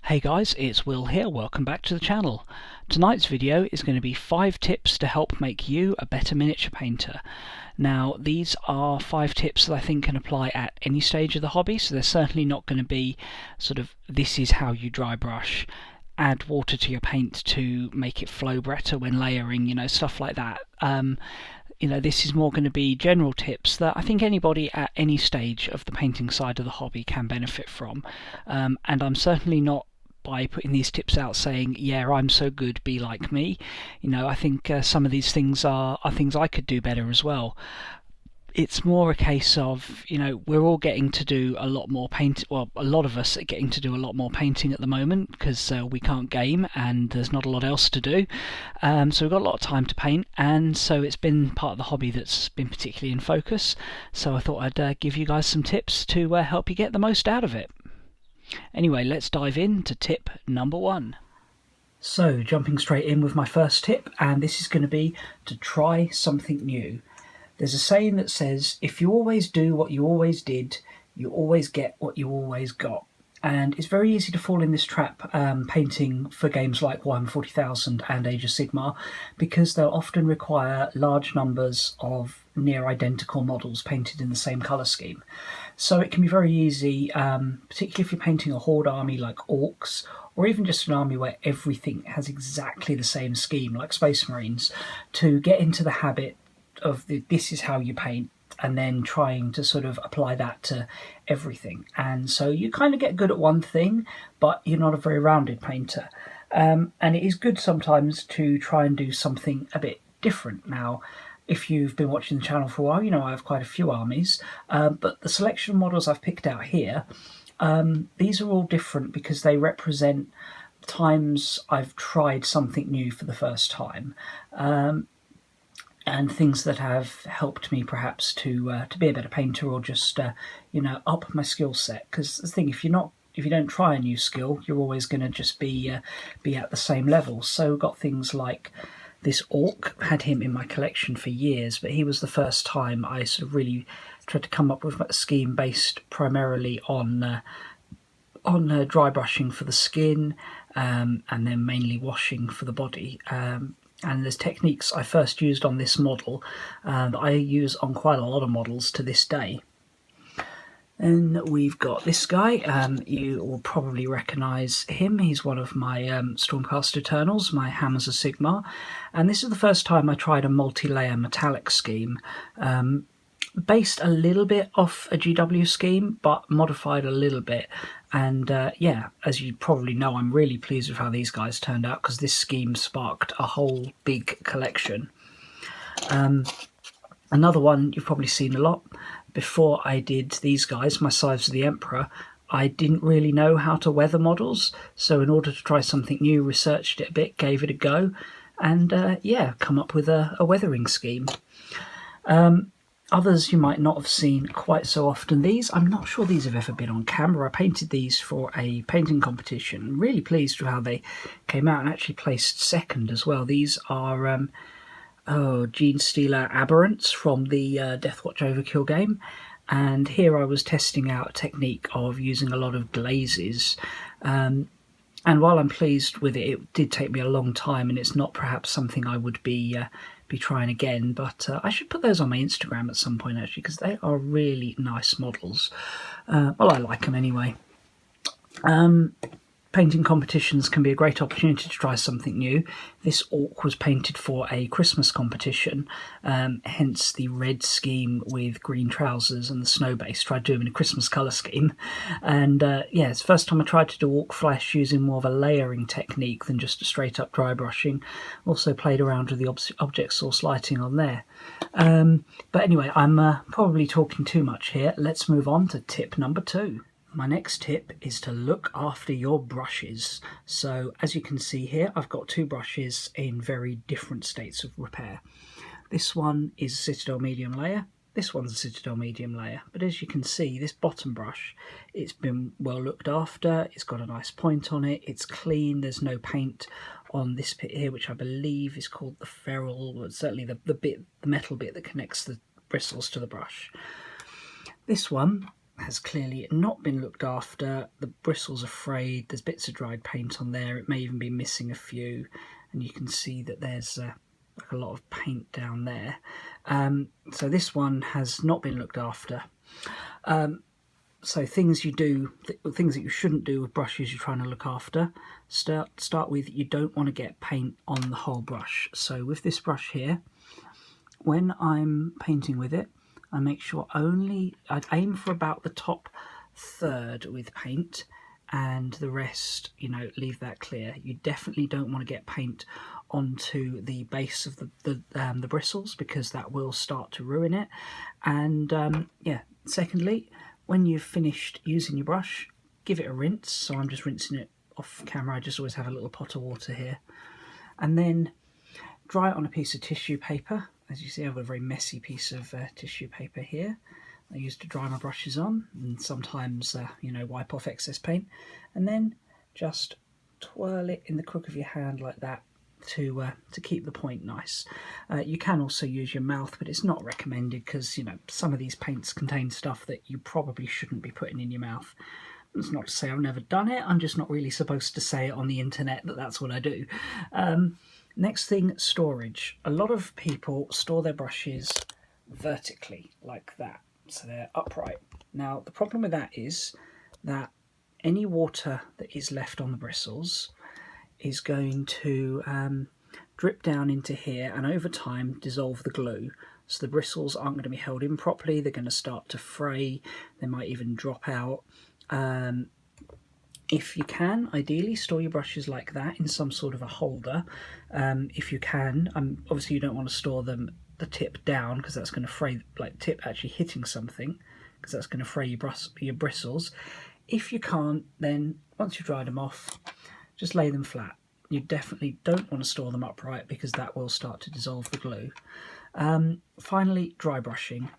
Hey guys, it's Will here, welcome back to the channel. Tonight's video is going to be 5 tips to help make you a better miniature painter. Now these are 5 tips that I think can apply at any stage of the hobby, so they're certainly not going to be sort of this is how you dry brush, add water to your paint to make it flow better when layering, stuff like that. This is more going to be general tips that I think anybody at any stage of the painting side of the hobby can benefit from. And I'm certainly not, by putting these tips out, saying, yeah, I'm so good, be like me. I think some of these things are things I could do better as well. It's more a case of, we're all getting to do a lot more paint. Well, a lot of us are getting to do a lot more painting at the moment because we can't game and there's not a lot else to do. So we've got a lot of time to paint, and so it's been part of the hobby that's been particularly in focus. So I thought I'd give you guys some tips to help you get the most out of it. Anyway, let's dive into tip number 1. So jumping straight in with my first tip, and this is going to be to try something new. There's a saying that says, if you always do what you always did, you always get what you always got. And it's very easy to fall in this trap painting for games like Warhammer 40,000 and Age of Sigmar, because they'll often require large numbers of near identical models painted in the same colour scheme. So it can be very easy, particularly if you're painting a horde army like orcs, or even just an army where everything has exactly the same scheme like Space Marines, to get into the habit of this is how you paint, and then trying to sort of apply that to everything. And so you kind of get good at one thing, but you're not a very rounded painter. And it is good sometimes to try and do something a bit different. Now, if you've been watching the channel for a while, you know I have quite a few armies, but the selection of models I've picked out here, these are all different because they represent times I've tried something new for the first time. And things that have helped me perhaps to be a better painter, or just up my skill set. Because the thing, if you don't try a new skill, you're always going to just be at the same level. So we've got things like this orc. Had him in my collection for years, but he was the first time I sort of really tried to come up with a scheme based primarily on dry brushing for the skin, and then mainly washing for the body. And there's techniques I first used on this model that I use on quite a lot of models to this day. And we've got this guy. You will probably recognise him. He's one of my Stormcast Eternals, my Hammers of Sigmar. And this is the first time I tried a multi-layer metallic scheme. Based a little bit off a GW scheme, but modified a little bit. And yeah, as you probably know, I'm really pleased with how these guys turned out, because this scheme sparked a whole big collection. Another one you've probably seen a lot. Before I did these guys, my Scythes of the Emperor, I didn't really know how to weather models, so in order to try something new, researched it a bit, gave it a go, and yeah, come up with a weathering scheme. Others you might not have seen quite so often. These, I'm not sure these have ever been on camera. I painted these for a painting competition. Really pleased with how they came out, and actually placed second as well. These are Genestealer Aberrants from the Deathwatch Overkill game. And here I was testing out a technique of using a lot of glazes. And while I'm pleased with it, it did take me a long time, and it's not perhaps something I would be trying again, but I should put those on my Instagram at some point, actually, because they are really nice models. Well, I like them anyway. Painting competitions can be a great opportunity to try something new. This orc was painted for a Christmas competition, hence the red scheme with green trousers and the snow base. Tried doing a Christmas colour scheme. And yeah, it's the first time I tried to do orc flesh using more of a layering technique than just a straight up dry brushing. Also played around with the object source lighting on there. But anyway, I'm probably talking too much here. Let's move on to tip number 2. My next tip is to look after your brushes. So as you can see here, I've got 2 brushes in very different states of repair. This one is a Citadel medium layer, this one's a Citadel medium layer, but as you can see, this bottom brush, it's been well looked after, it's got a nice point on it, it's clean, there's no paint on this bit here, which I believe is called the ferrule, or certainly the metal bit that connects the bristles to the brush. This one, has clearly not been looked after. The bristles are frayed, there's bits of dried paint on there, it may even be missing a few, and you can see that there's like a lot of paint down there. So this one has not been looked after. So things you do, things that you shouldn't do with brushes you're trying to look after. Start with, you don't want to get paint on the whole brush. So with this brush here, when I'm painting with it, I make sure I'd aim for about the top third with paint, and the rest, you know, leave that clear. You definitely don't want to get paint onto the base of the bristles, because that will start to ruin it. And yeah, secondly, when you've finished using your brush, give it a rinse. So I'm just rinsing it off camera. I just always have a little pot of water here. And then dry it on a piece of tissue paper. As you see, I've got a very messy piece of tissue paper here I use to dry my brushes on, and sometimes, you know, wipe off excess paint. And then just twirl it in the crook of your hand like that to keep the point nice. You can also use your mouth, but it's not recommended because, you know, some of these paints contain stuff that you probably shouldn't be putting in your mouth. It's not to say I've never done it, I'm just not really supposed to say it on the internet that that's what I do. Next thing, storage. A lot of people store their brushes vertically like that, so they're upright. Now the problem with that is that any water that is left on the bristles is going to drip down into here and over time dissolve the glue. So the bristles aren't going to be held in properly, they're going to start to fray, they might even drop out. If you can, ideally store your brushes like that in some sort of a holder. If you can, obviously you don't want to store them the tip down, because that's going to fray, like the tip actually hitting something, because that's going to fray your bristles. If you can't, then once you've dried them off, just lay them flat. You definitely don't want to store them upright, because that will start to dissolve the glue. Finally, dry brushing.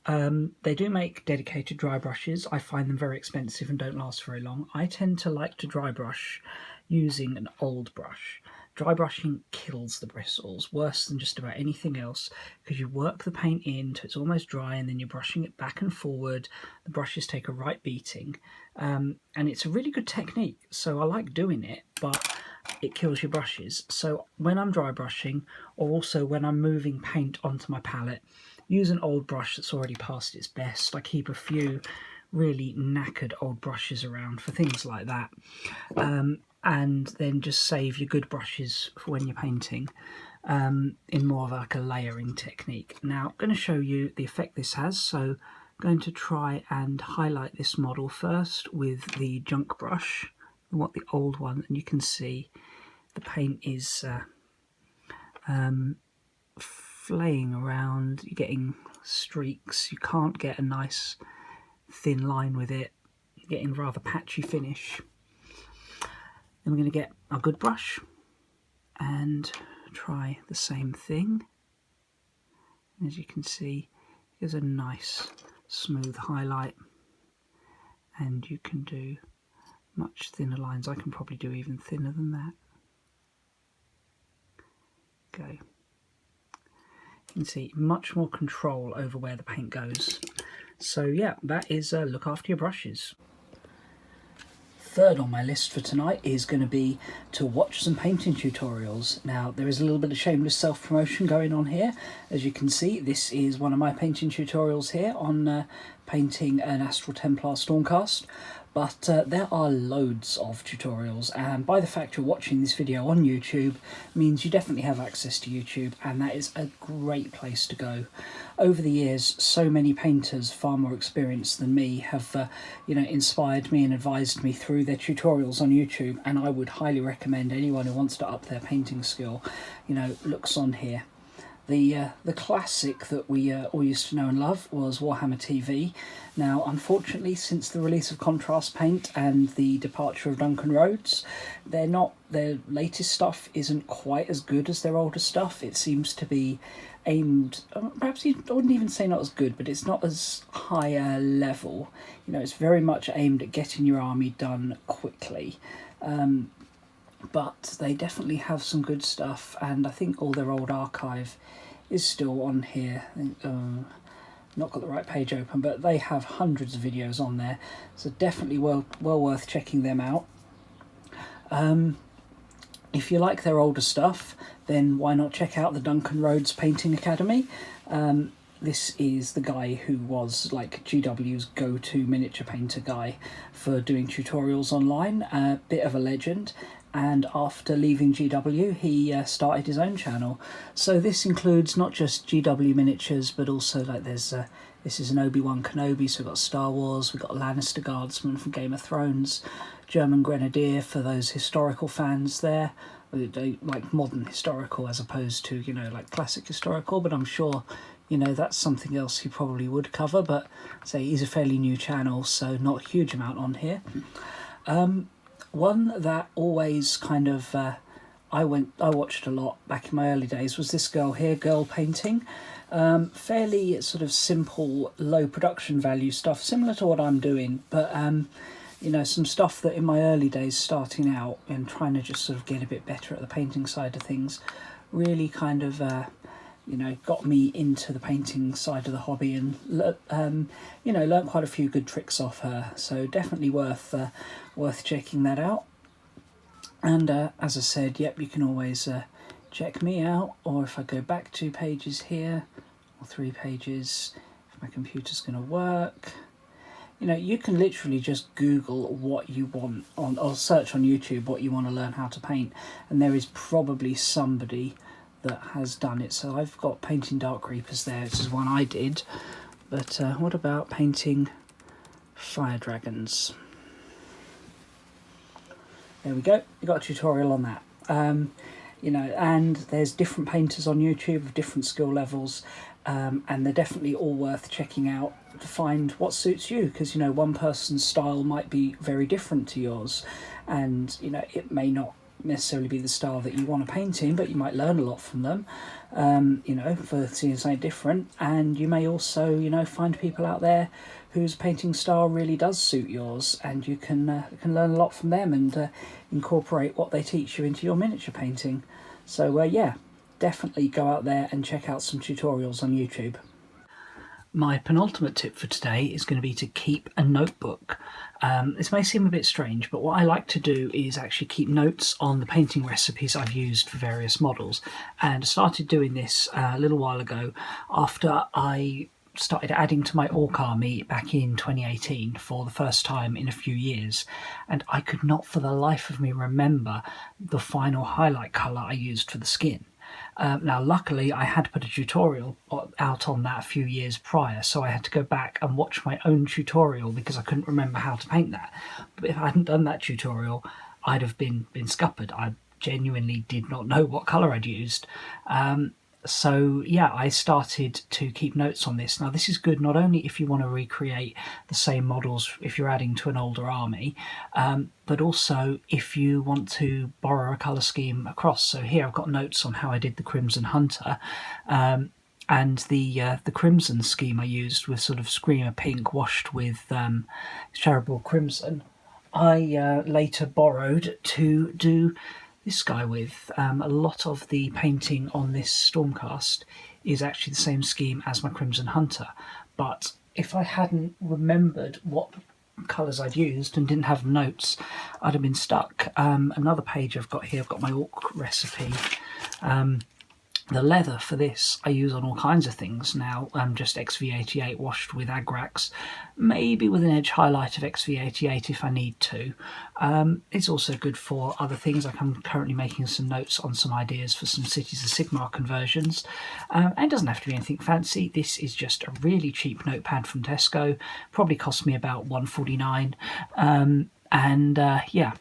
They do make dedicated dry brushes. I find them very expensive and don't last very long. I tend to like to dry brush using an old brush. Dry brushing kills the bristles worse than just about anything else, because you work the paint in till it's almost dry and then you're brushing it back and forward. The brushes take a right beating, and it's a really good technique, so I like doing it, but it kills your brushes. So when I'm dry brushing, or also when I'm moving paint onto my palette, use an old brush that's already past its best. I keep a few really knackered old brushes around for things like that. And then just save your good brushes for when you're painting, in more of like a layering technique. Now I'm going to show you the effect this has. So I'm going to try and highlight this model first with the junk brush. I want the old one, and you can see the paint is flaying around, you're getting streaks, you can't get a nice thin line with it, you're getting rather patchy finish. Then we're going to get our good brush and try the same thing. As you can see, here's a nice smooth highlight, and you can do much thinner lines. I can probably do even thinner than that. Go. You can see much more control over where the paint goes. So yeah, that is look after your brushes. Third on my list for tonight is going to be to watch some painting tutorials. Now there is a little bit of shameless self-promotion going on here. As you can see, this is one of my painting tutorials here on painting an Astral Templar Stormcast. But there are loads of tutorials, and by the fact you're watching this video on YouTube means you definitely have access to YouTube, and that is a great place to go. Over the years, so many painters far more experienced than me have you know, inspired me and advised me through their tutorials on YouTube, and I would highly recommend anyone who wants to up their painting skill, you know, looks on here. The classic that we all used to know and love was Warhammer TV. Now, unfortunately, since the release of Contrast Paint and the departure of Duncan Rhodes, their latest stuff isn't quite as good as their older stuff. It seems to be aimed, perhaps I wouldn't even say not as good, but it's not as high a level. You know, it's very much aimed at getting your army done quickly. But they definitely have some good stuff, and I think all their old archive is still on here. not got the right page open, but they have hundreds of videos on there, so definitely well worth checking them out. If you like their older stuff, then why not check out the Duncan Rhodes Painting Academy. This is the guy who was like GW's go-to miniature painter guy for doing tutorials online, a bit of a legend. And after leaving GW, he started his own channel. So this includes not just GW miniatures, but also like this is an Obi-Wan Kenobi, so we've got Star Wars, we've got Lannister Guardsman from Game of Thrones, German Grenadier for those historical fans there. They like modern historical as opposed to, you know, like classic historical, but I'm sure, you know, that's something else he probably would cover, but say he's a fairly new channel, so not a huge amount on here. One that always kind of I watched a lot back in my early days was this girl here, Girl Painting. Fairly sort of simple, low production value stuff, similar to what I'm doing, but you know, some stuff that in my early days starting out and trying to just sort of get a bit better at the painting side of things really kind of you know, got me into the painting side of the hobby, and you know, learnt quite a few good tricks off her, so definitely worth checking that out. And as I said, yep, you can always check me out, or if I go back 2 pages here, or 3 pages, if my computer's going to work, you know, you can literally just Google what you want or search on YouTube what you want to learn how to paint, and there is probably somebody that has done it. So I've got painting Dark Reapers there, this is one I did, but what about painting Fire Dragons? There we go, you got a tutorial on that. You know, and there's different painters on YouTube of different skill levels, and they're definitely all worth checking out to find what suits you, because, you know, one person's style might be very different to yours, and, you know, it may not necessarily be the style that you want to paint in, but you might learn a lot from them, you know, for seeing something different. And you may also, you know, find people out there whose painting style really does suit yours, and you can learn a lot from them and incorporate what they teach you into your miniature painting. So yeah, definitely go out there and check out some tutorials on YouTube. My penultimate tip for today is going to be to keep a notebook. This may seem a bit strange, but what I like to do is actually keep notes on the painting recipes I've used for various models, and I started doing this a little while ago after I started adding to my Orc army back in 2018 for the first time in a few years, and I could not for the life of me remember the final highlight colour I used for the skin. Now luckily I had put a tutorial out on that a few years prior, so I had to go back and watch my own tutorial because I couldn't remember how to paint that. But if I hadn't done that tutorial, I'd have been scuppered. I genuinely did not know what colour I'd used. So yeah, I started to keep notes on this. Now this is good not only if you want to recreate the same models if you're adding to an older army, but also if you want to borrow a colour scheme across. So here I've got notes on how I did the Crimson Hunter, and the Crimson scheme I used was sort of Screamer Pink washed with Cherubble Crimson. I later borrowed to do this guy with. A lot of the painting on this Stormcast is actually the same scheme as my Crimson Hunter, but if I hadn't remembered what colours I'd used and didn't have notes, I'd have been stuck. Another page I've got here, I've got my Orc recipe. The leather for this I use on all kinds of things now, just XV88 washed with Agrax, maybe with an edge highlight of XV88 if I need to. It's also good for other things, like I'm currently making some notes on some ideas for some Cities of Sigmar conversions, and it doesn't have to be anything fancy. This is just a really cheap notepad from Tesco, probably cost me about £1.49, and yeah,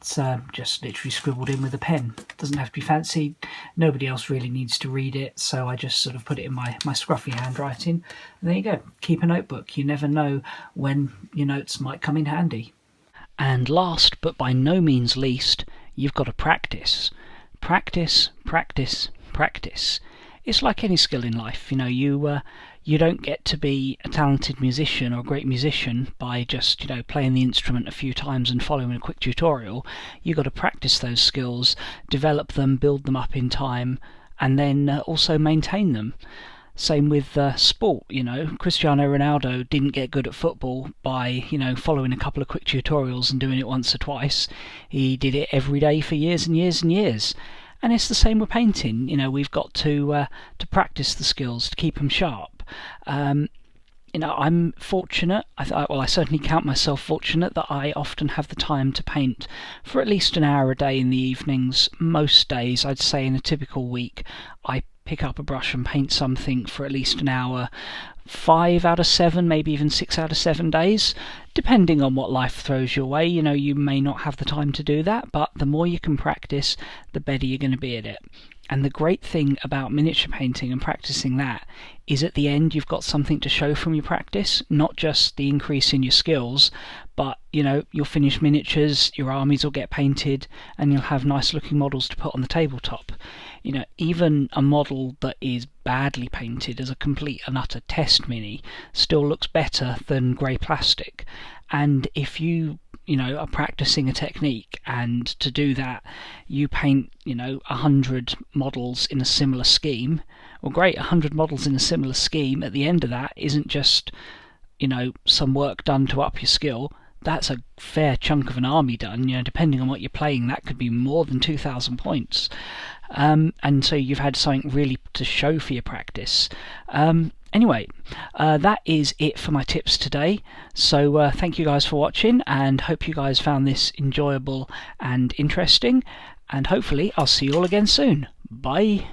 it's just literally scribbled in with a pen. Doesn't have to be fancy, nobody else really needs to read it, so I just sort of put it in my scruffy handwriting, and there you go. Keep a notebook, you never know when your notes might come in handy. And last but by no means least, you've got to practice. Practice, practice, practice. It's like any skill in life, you know, you don't get to be a talented musician or a great musician by just, you know, playing the instrument a few times and following a quick tutorial. You've got to practice those skills, develop them, build them up in time, and then also maintain them. Same with sport, you know. Cristiano Ronaldo didn't get good at football by, you know, following a couple of quick tutorials and doing it once or twice. He did it every day for years and years and years. And it's the same with painting. You know, we've got to practice the skills to keep them sharp. You know, I'm fortunate, I certainly count myself fortunate that I often have the time to paint for at least an hour a day in the evenings. Most days, I'd say in a typical week, I pick up a brush and paint something for at least an hour, 5 out of 7, maybe even 6 out of 7 days, depending on what life throws your way. You know, you may not have the time to do that, but the more you can practice, the better you're going to be at it. And the great thing about miniature painting and practicing that is at the end you've got something to show from your practice, not just the increase in your skills, but you know, you'll finish miniatures, your armies will get painted, and you'll have nice looking models to put on the tabletop. You know, even a model that is badly painted as a complete and utter test mini still looks better than grey plastic. And if you know, are practicing a technique, and to do that you paint, you know, 100 models in a similar scheme, well great, 100 models in a similar scheme at the end of that isn't just, you know, some work done to up your skill. That's a fair chunk of an army done. You know, depending on what you're playing, that could be more than 2,000 points. And so you've had something really to show for your practice. Anyway, that is it for my tips today. So thank you guys for watching, and hope you guys found this enjoyable and interesting. And hopefully I'll see you all again soon. Bye.